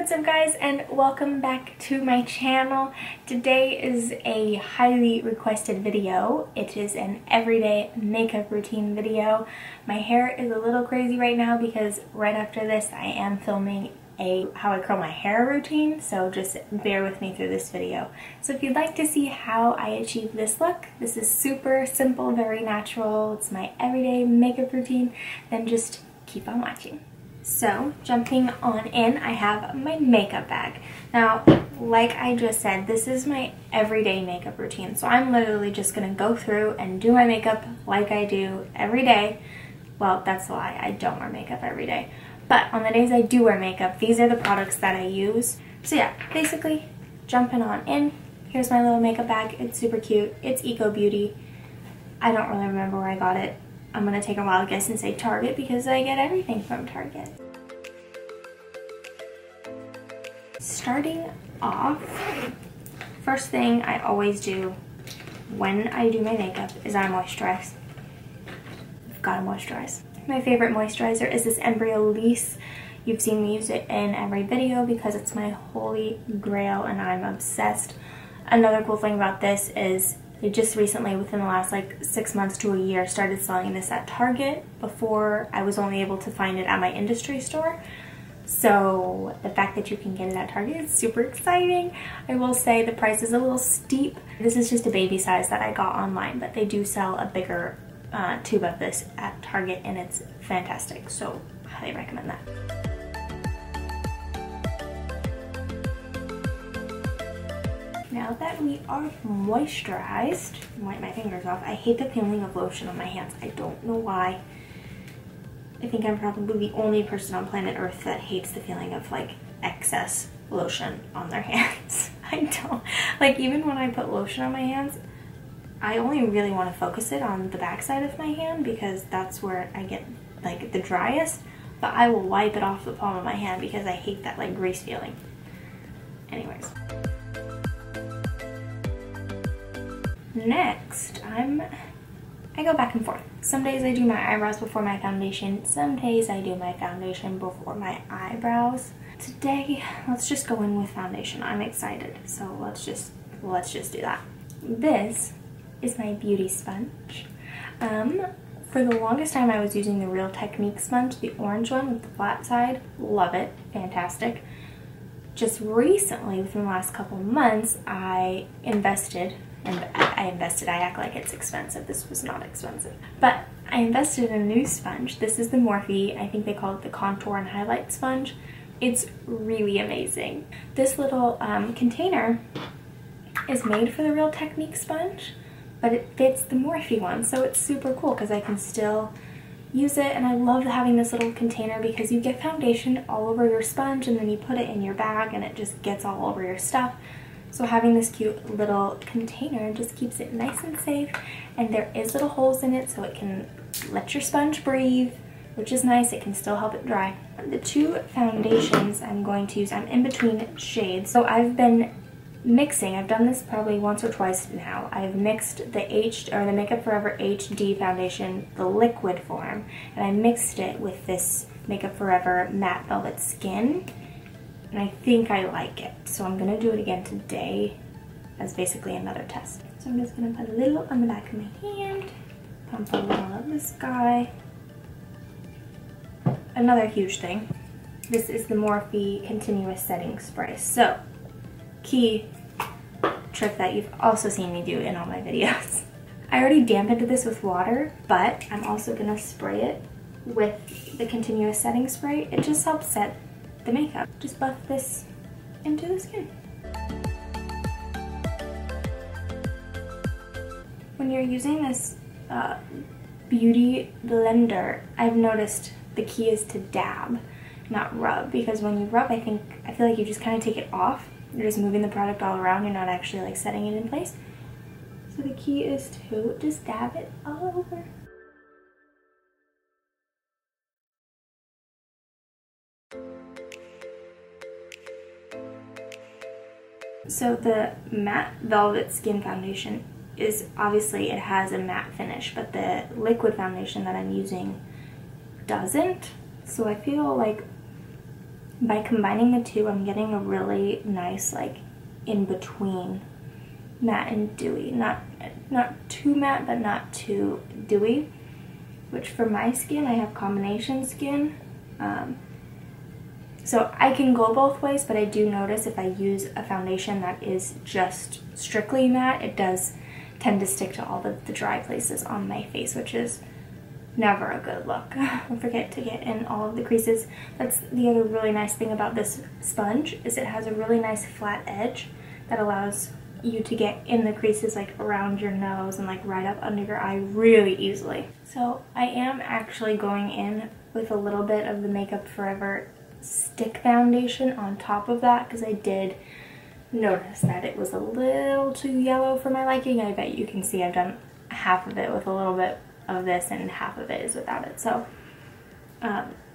What's up guys, and welcome back to my channel. Today is a highly requested video. It is an everyday makeup routine video. My hair is a little crazy right now because right after this I am filming a how I curl my hair routine, so just bear with me through this video. So if you'd like to see how I achieve this look, this is super simple, very natural, it's my everyday makeup routine, then just keep on watching. So, jumping on in, I have my makeup bag. Now, like I just said, this is my everyday makeup routine. So I'm literally just going to go through and do my makeup like I do every day. Well, that's a lie. I don't wear makeup every day. But on the days I do wear makeup, these are the products that I use. So yeah, basically, jumping on in. Here's my little makeup bag. It's super cute. It's Eco Beauty. I don't really remember where I got it. I'm going to take a wild guess and say Target because I get everything from Target. Starting off, first thing I always do when I do my makeup is I moisturize. I've got to moisturize. My favorite moisturizer is this Embryolisse. You've seen me use it in every video because it's my holy grail and I'm obsessed. Another cool thing about this is they just recently, within the last like 6 months to a year, started selling this at Target. Before, I was only able to find it at my industry store. So the fact that you can get it at Target is super exciting. I will say the price is a little steep. This is just a baby size that I got online, but they do sell a bigger tube of this at Target and it's fantastic. So I highly recommend that. Now that we are moisturized, wipe my fingers off. I hate the feeling of lotion on my hands. I don't know why. I think I'm probably the only person on planet Earth that hates the feeling of like excess lotion on their hands. I don't. Like even when I put lotion on my hands, I only really want to focus it on the back side of my hand because that's where I get like the driest. But I will wipe it off the palm of my hand because I hate that like grease feeling. Anyways. Next, I go back and forth. Some days I do my eyebrows before my foundation. Some days I do my foundation before my eyebrows. Today, let's just go in with foundation. I'm excited, so let's just do that. This is my beauty sponge. For the longest time I was using the Real Technique sponge, the orange one with the flat side. Love it, fantastic. Just recently, within the last couple months, I invested. I act like it's expensive. This was not expensive. But I invested in a new sponge. This is the Morphe. I think they call it the Contour and Highlight Sponge. It's really amazing. This little container is made for the Real Technique sponge, but it fits the Morphe one. So it's super cool because I can still use it. And I love having this little container because you get foundation all over your sponge and then you put it in your bag and it just gets all over your stuff. So having this cute little container just keeps it nice and safe, and there is little holes in it so it can let your sponge breathe, which is nice. It can still help it dry. The two foundations I'm going to use, I'm in between shades. So I've been mixing, I've done this probably once or twice now. I've mixed the Makeup Forever HD foundation, the liquid form, and I mixed it with this Makeup Forever Matte Velvet Skin. And I think I like it. So I'm gonna do it again today as basically another test. So I'm just gonna put a little on the back of my hand, pump a little of this guy. Another huge thing, this is the Morphe Continuous Setting Spray. So, key trick that you've also seen me do in all my videos. I already dampened this with water, but I'm also gonna spray it with the Continuous Setting Spray. It just helps set the makeup. Just buff this into the skin. When you're using this beauty blender, I've noticed the key is to dab, not rub, because when you rub, I feel like you just kind of take it off. You're just moving the product all around. You're not actually like setting it in place. So the key is to just dab it all over. So the Matte Velvet Skin Foundation is obviously, it has a matte finish, but the liquid foundation that I'm using doesn't. So I feel like By combining the two, I'm getting a really nice, like, in-between matte and dewy. Not too matte, but not too dewy. Which for my skin, I have combination skin. So I can go both ways, but I do notice if I use a foundation that is just strictly matte, it does tend to stick to all the dry places on my face, which is never a good look. Don't forget to get in all of the creases. That's the other really nice thing about this sponge, is it has a really nice flat edge that allows you to get in the creases, like around your nose and like right up under your eye really easily. So I am actually going in with a little bit of the Makeup Forever stick foundation on top of that, because I did notice that it was a little too yellow for my liking. I bet you can see I've done half of it with a little bit of this and half of it is without it. So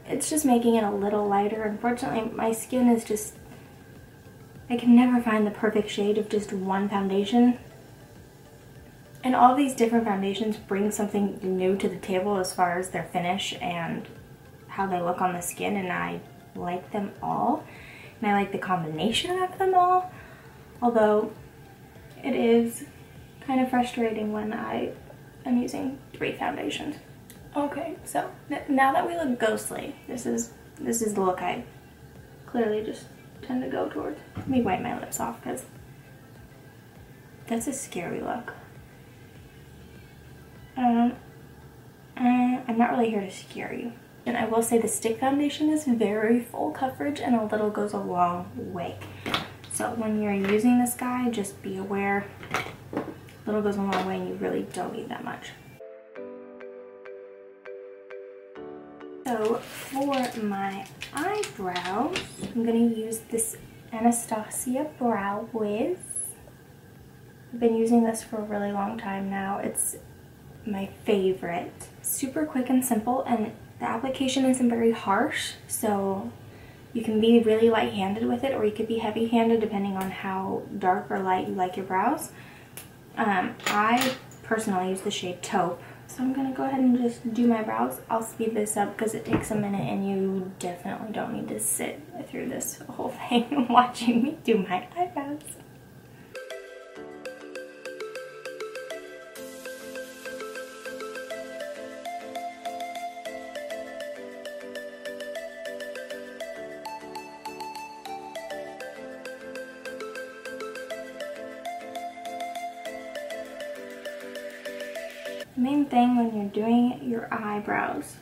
it's just making it a little lighter. Unfortunately, my skin is just, I can never find the perfect shade of just one foundation. And all these different foundations bring something new to the table as far as their finish and how they look on the skin, and I like them all. And I like the combination of them all. Although it is kind of frustrating when I am using 3 foundations. Okay, so now that we look ghostly, this is the look I clearly just tend to go towards. Let me wipe my lips off, because that's a scary look. I'm not really here to scare you. And I will say the stick foundation is very full coverage, and a little goes a long way. So when you're using this guy, just be aware, a little goes a long way and you really don't need that much. So for my eyebrows, I'm going to use this Anastasia Brow Wiz. I've been using this for a really long time now. It's my favorite. Super quick and simple, and the application isn't very harsh, so you can be really light-handed with it, or you could be heavy-handed depending on how dark or light you like your brows. I personally use the shade Taupe, so I'm going to go ahead and just do my brows. I'll speed this up because it takes a minute, and you definitely don't need to sit through this whole thing watching me do my eyebrows. The main thing when you're doing your eyebrows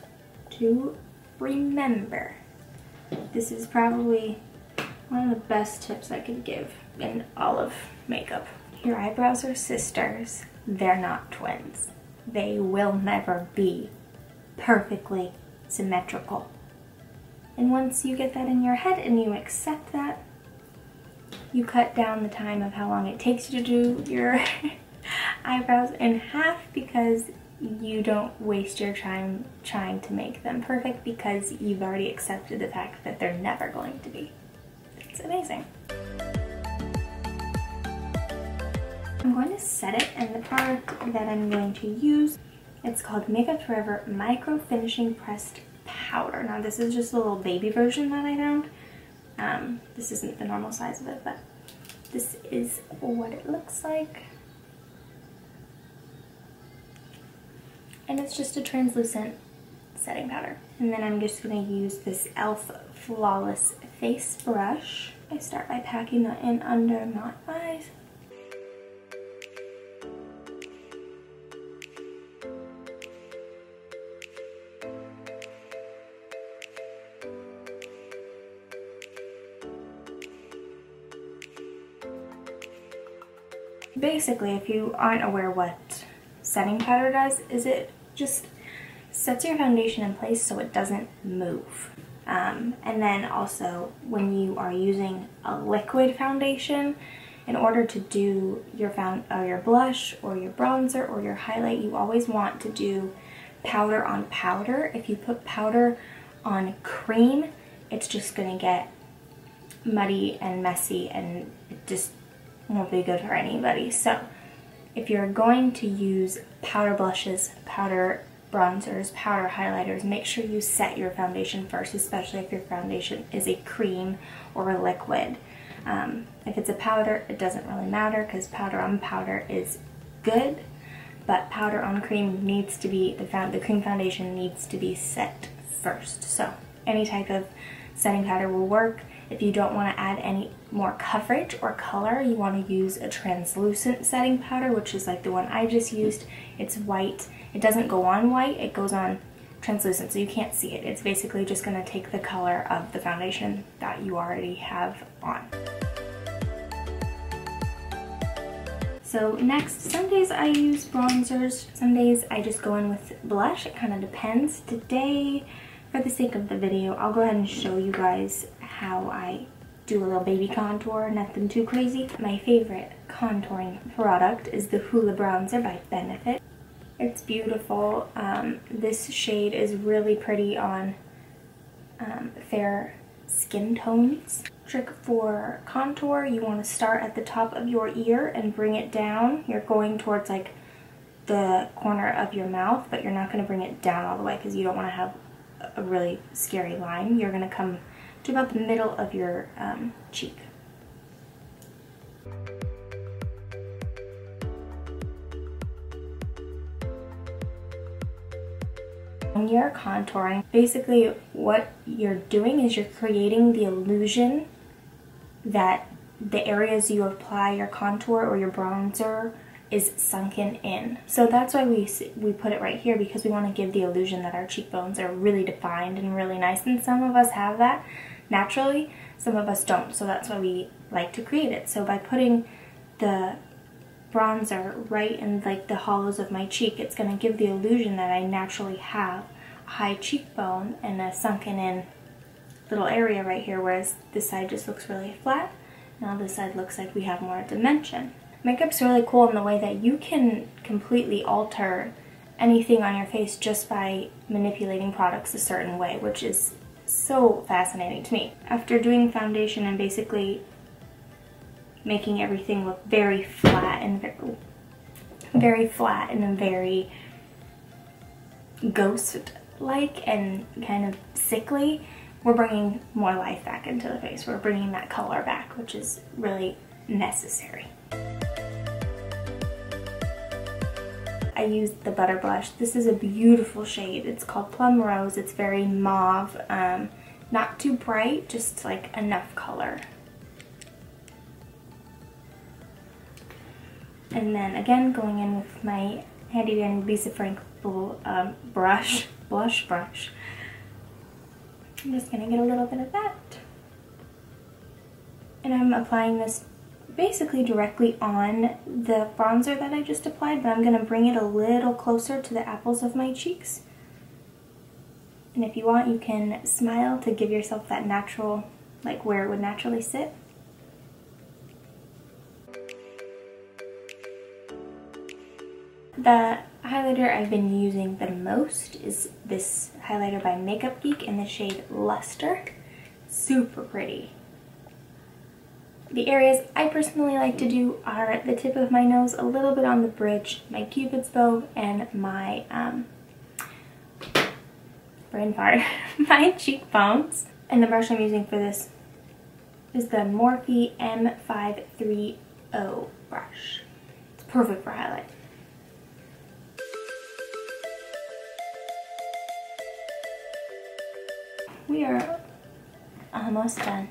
to remember, this is probably one of the best tips I could give in all of makeup. Your eyebrows are sisters, they're not twins. They will never be perfectly symmetrical. And once you get that in your head and you accept that, you cut down the time of how long it takes you to do your eyebrows in half, because you don't waste your time trying to make them perfect because you've already accepted the fact that they're never going to be. It's amazing. I'm going to set it, and the product that I'm going to use, it's called Makeup Forever Micro Finishing Pressed Powder. Now this is just a little baby version that I found. This isn't the normal size of it, but this is what it looks like. And it's just a translucent setting powder. And then I'm just going to use this e.l.f. Flawless Face Brush. I start by packing that in under my eyes. Basically, if you aren't aware what setting powder does, is it just sets your foundation in place so it doesn't move. And then also when you are using a liquid foundation, in order to do your blush or your bronzer or your highlight, you always want to do powder on powder. If you put powder on cream, it's just gonna get muddy and messy, and it just won't be good for anybody. So if you're going to use powder blushes, powder bronzers, powder, highlighters, make sure you set your foundation first, especially if your foundation is a cream or a liquid. If it's a powder, it doesn't really matter because powder on powder is good, but powder on cream needs to be, the cream foundation needs to be set first. So any type of setting powder will work. If you don't want to add any more coverage or color, you want to use a translucent setting powder, which is like the one I just used. It's white. It doesn't go on white, it goes on translucent, so you can't see it. It's basically just going to take the color of the foundation that you already have on. So next, some days I use bronzers, some days I just go in with blush. It kind of depends. Today, for the sake of the video, I'll go ahead and show you guys how I do a little baby contour, nothing too crazy. My favorite contouring product is the Hoola Bronzer by Benefit. It's beautiful. This shade is really pretty on fair skin tones. Trick for contour, you want to start at the top of your ear and bring it down. You're going towards like the corner of your mouth, but you're not going to bring it down all the way because you don't want to have a really scary line. You're going to come to about the middle of your cheek. When you're contouring, basically what you're doing is you're creating the illusion that the areas you apply your contour or your bronzer is sunken in. So that's why we put it right here, because we want to give the illusion that our cheekbones are really defined and really nice, and some of us have that naturally, some of us don't, so that's why we like to create it. So by putting the bronzer right in like the hollows of my cheek, it's going to give the illusion that I naturally have a high cheekbone and a sunken in little area right here, whereas this side just looks really flat. Now this side looks like we have more dimension. Makeup's really cool in the way that you can completely alter anything on your face just by manipulating products a certain way, which is so fascinating to me. After doing foundation and basically making everything look very flat and very ghost-like and kind of sickly, we're bringing more life back into the face. We're bringing that color back, which is really necessary. I used the Butter Blush. This is a beautiful shade. It's called Plum Rose. It's very mauve, not too bright, just like enough color. And then again, going in with my handy dandy Lisa Frank blush brush. I'm just gonna get a little bit of that. And I'm applying this basically directly on the bronzer that I just applied, but I'm gonna bring it a little closer to the apples of my cheeks. And if you want, you can smile to give yourself that natural, like where it would naturally sit. The highlighter I've been using the most is this highlighter by Makeup Geek in the shade Luster. Super pretty. The areas I personally like to do are at the tip of my nose, a little bit on the bridge, my cupid's bow, and my brain fart, my cheekbones. And the brush I'm using for this is the Morphe M530 brush. It's perfect for highlight. We are almost done.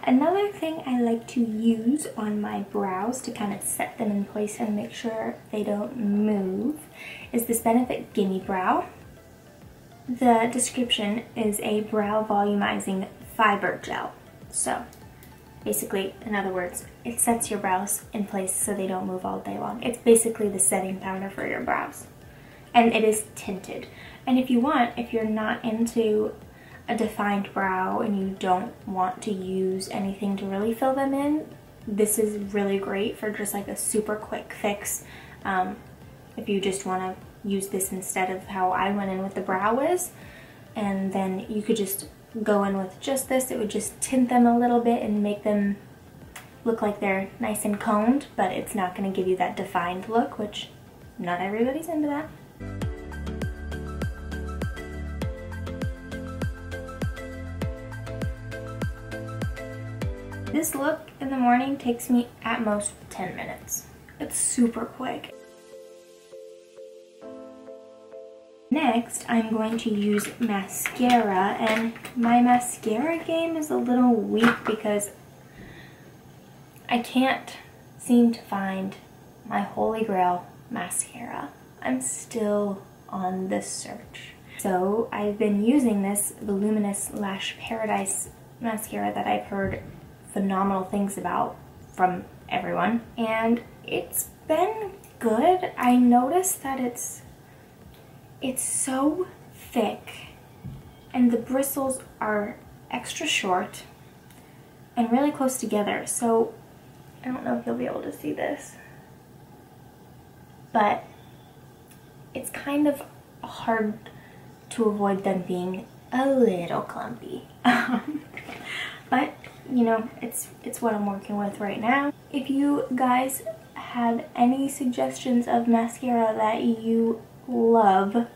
Another thing I like to use on my brows to kind of set them in place and make sure they don't move is this Benefit Gimme Brow. The description is a brow volumizing fiber gel. So basically, in other words, it sets your brows in place so they don't move all day long. It's basically the setting powder for your brows. And it is tinted. And if you want, if you're not into a defined brow and you don't want to use anything to really fill them in, this is really great for just like a super quick fix. If you just want to use this instead of how I went in with the Brow Wiz, and then you could just go in with just this. It would just tint them a little bit and make them look like they're nice and coned, but it's not going to give you that defined look, which not everybody's into that. This look in the morning takes me at most 10 minutes. It's super quick. Next, I'm going to use mascara, and my mascara game is a little weak because I can't seem to find my holy grail mascara. I'm still on this search. So I've been using this Voluminous Lash Paradise mascara that I've heard phenomenal things about from everyone, and it's been good. I noticed that it's so thick and the bristles are extra short and really close together, so I don't know if you'll be able to see this, but it's kind of hard to avoid them being a little clumpy. But you know, it's what I'm working with right now. If you guys have any suggestions of mascara that you love,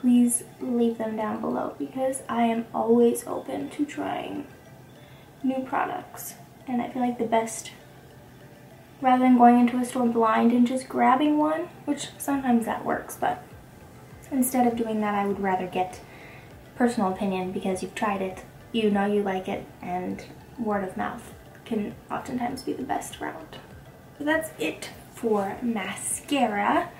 please leave them down below, because I am always open to trying new products. And I feel like the best, rather than going into a store blind and just grabbing one, which sometimes that works, but instead of doing that, I would rather get personal opinion, because you've tried it, you know you like it, and word of mouth can oftentimes be the best route. So that's it for mascara.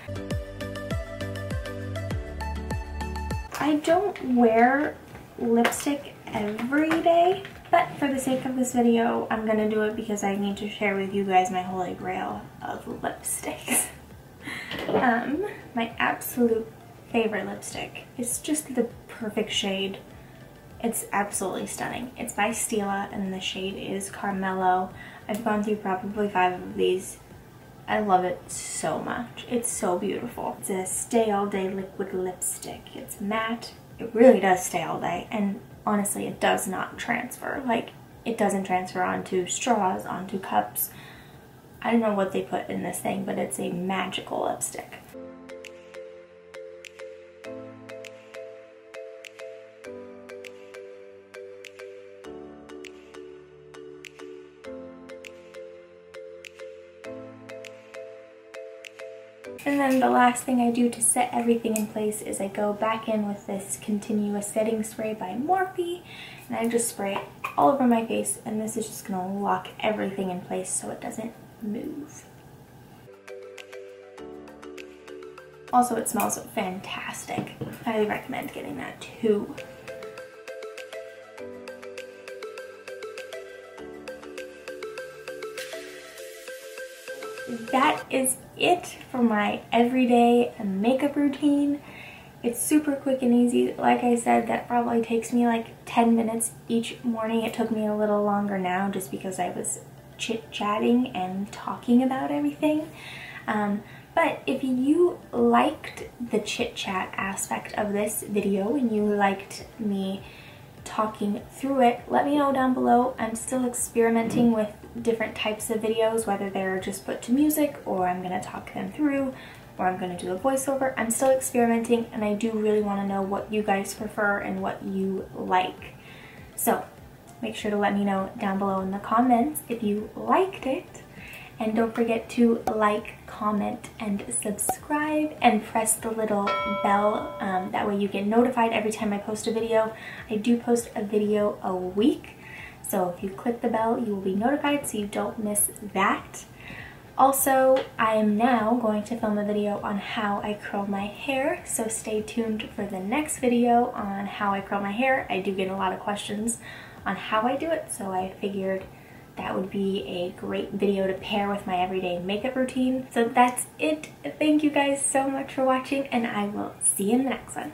I don't wear lipstick every day, but for the sake of this video, I'm gonna do it because I need to share with you guys my holy grail of lipsticks. My absolute favorite lipstick is just the perfect shade. It's absolutely stunning. It's by Stila and the shade is Carmelo. I've gone through probably 5 of these. I love it so much. It's so beautiful. It's a stay all day liquid lipstick. It's matte. It really does stay all day, and honestly it does not transfer. Like, it doesn't transfer onto straws, onto cups. I don't know what they put in this thing, but it's a magical lipstick. And then the last thing I do to set everything in place is I go back in with this continuous setting spray by Morphe, and I just spray it all over my face, and this is just going to lock everything in place so it doesn't move. Also, it smells fantastic. I highly recommend getting that too. That is it for my everyday makeup routine. It's super quick and easy. Like I said, that probably takes me like 10 minutes each morning. It took me a little longer now just because I was chit-chatting and talking about everything. But if you liked the chit-chat aspect of this video and you liked me talking through it, let me know down below. I'm still experimenting with different types of videos, whether they're just put to music or I'm going to talk them through or I'm going to do a voiceover. I'm still experimenting, and I do really want to know what you guys prefer and what you like. So make sure to let me know down below in the comments if you liked it. And don't forget to like, comment, and subscribe, and press the little bell. That way you get notified every time I post a video. I do post a video a week, so if you click the bell, you will be notified so you don't miss that. Also, I am now going to film a video on how I curl my hair, so stay tuned for the next video on how I curl my hair. I do get a lot of questions on how I do it, so I figured that would be a great video to pair with my everyday makeup routine. So that's it. Thank you guys so much for watching, and I will see you in the next one.